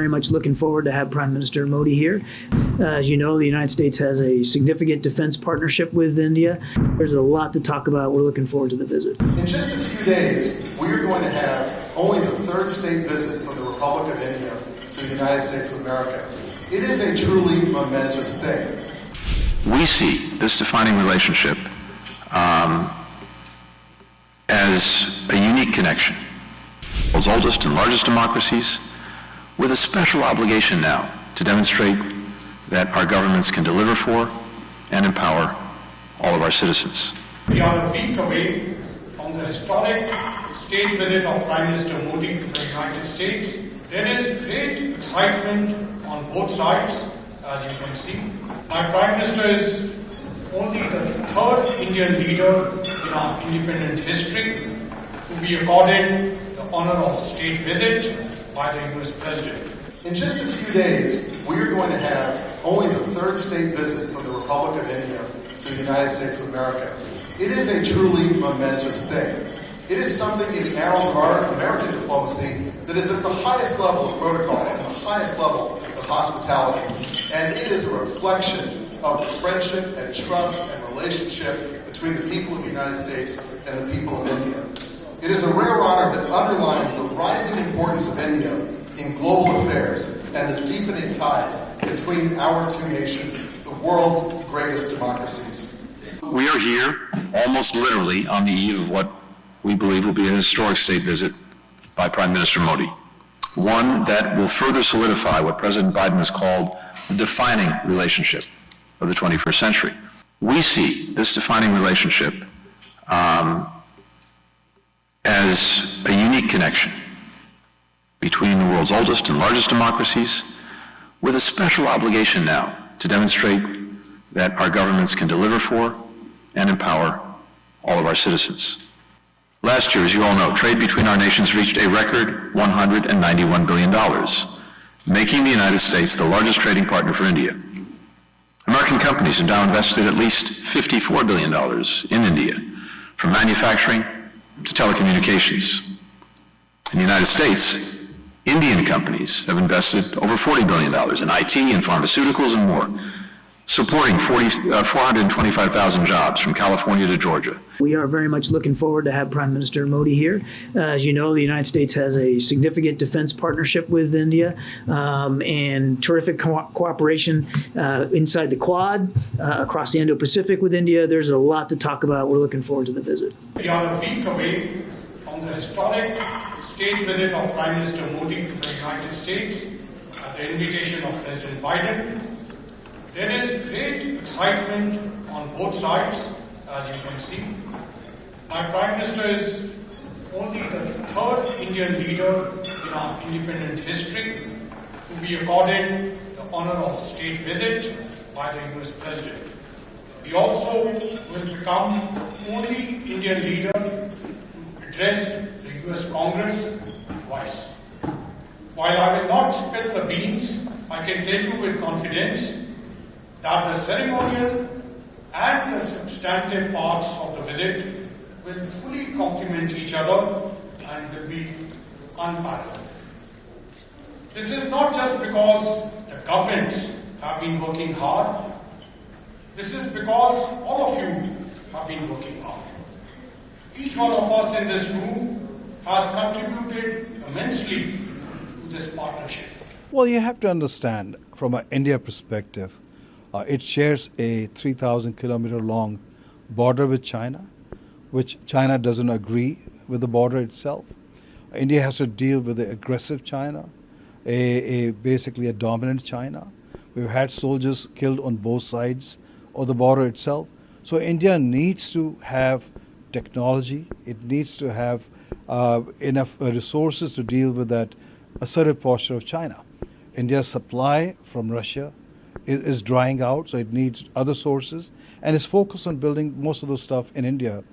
very much looking forward to have Prime Minister Modi here. As you know, the United States has a significant defense partnership with India. There's a lot to talk about. We're looking forward to the visit. In just a few days, we are going to have only the third state visit from the Republic of India to the United States of America. It is a truly momentous thing. We see this defining relationship as a unique connection. The world's oldest and largest democracies, with a special obligation now to demonstrate that our governments can deliver for and empower all of our citizens. We are a week away from the historic state visit of Prime Minister Modi to the United States. There is great excitement on both sides, as you can see. Our Prime Minister is only the third Indian leader in our independent history to be accorded the honor of state visit by the US President. In just a few days, we are going to have only the third state visit from the Republic of India to the United States of America. It is a truly momentous thing. It is something in the annals of our American diplomacy that is at the highest level of protocol and the highest level of hospitality. And it is a reflection of the friendship and trust and relationship between the people of the United States and the people of India. It is a rare honor that underlines the rising importance of India in global affairs and the deepening ties between our two nations, the world's greatest democracies. We are here, almost literally, on the eve of what we believe will be a historic state visit by Prime Minister Modi, one that will further solidify what President Biden has called the defining relationship of the 21st century. We see this defining relationship as a unique connection between the world's oldest and largest democracies, with a special obligation now to demonstrate that our governments can deliver for and empower all of our citizens. Last year, as you all know, trade between our nations reached a record $191 billion, making the United States the largest trading partner for India. American companies have now invested at least $54 billion in India, from manufacturing to telecommunications. In the United States, Indian companies have invested over $40 billion in IT and pharmaceuticals and more, supporting 425,000 jobs from California to Georgia. We are very much looking forward to have Prime Minister Modi here. As you know, the United States has a significant defense partnership with India and terrific cooperation inside the Quad, across the Indo-Pacific with India. There's a lot to talk about. We're looking forward to the visit. We are a week away from the historic state visit of Prime Minister Modi to the United States at the invitation of President Biden. There is great excitement on both sides, as you can see. Our Prime Minister is only the third Indian leader in our independent history to be accorded the honor of state visit by the US President. He also will become the only Indian leader to address the US Congress twice. While I will not spill the beans, I can tell you with confidence that the ceremonial and the substantive parts of the visit will fully complement each other and will be unparalleled. This is not just because the governments have been working hard. This is because all of you have been working hard. Each one of us in this room has contributed immensely to this partnership. Well, you have to understand from an India perspective, it shares a 3,000 kilometer long border with China, which China doesn't agree with the border itself. India has to deal with the aggressive China, basically a dominant China. We've had soldiers killed on both sides of the border itself. So India needs to have technology. It needs to have enough resources to deal with that assertive posture of China. India's supply from Russia is drying out, so it needs other sources, and is focused on building most of those stuff in India.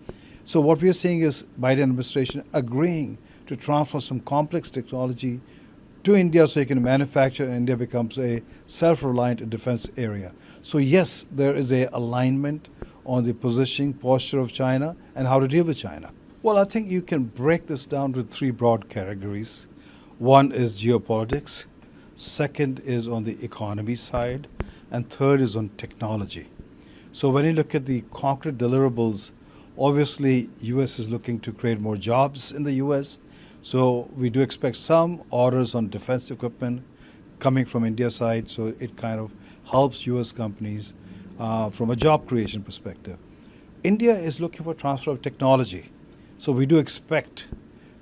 So what we are seeing is Biden administration agreeing to transfer some complex technology to India so it can manufacture, and India becomes a self-reliant defense area. So yes, there is a alignment on the positioning posture of China and how to deal with China. Well, I think you can break this down to three broad categories. One is geopolitics, Second is on the economy side. And third is on technology. So when you look at the concrete deliverables, obviously U.S. is looking to create more jobs in the U.S. So we do expect some orders on defense equipment coming from India's side. So it kind of helps U.S. companies from a job creation perspective. India is looking for transfer of technology. So we do expect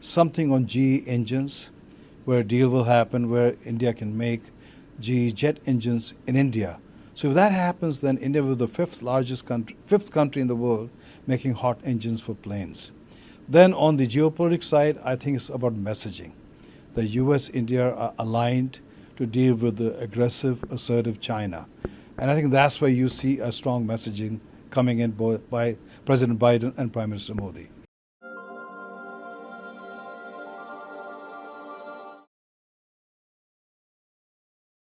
something on GE engines where a deal will happen where India can make GE jet engines in India. So if that happens, then India will be the fifth country in the world making hot engines for planes. Then on the geopolitics side, I think it's about messaging. The US, India are aligned to deal with the aggressive, assertive China. And I think that's where you see a strong messaging coming in both by President Biden and Prime Minister Modi.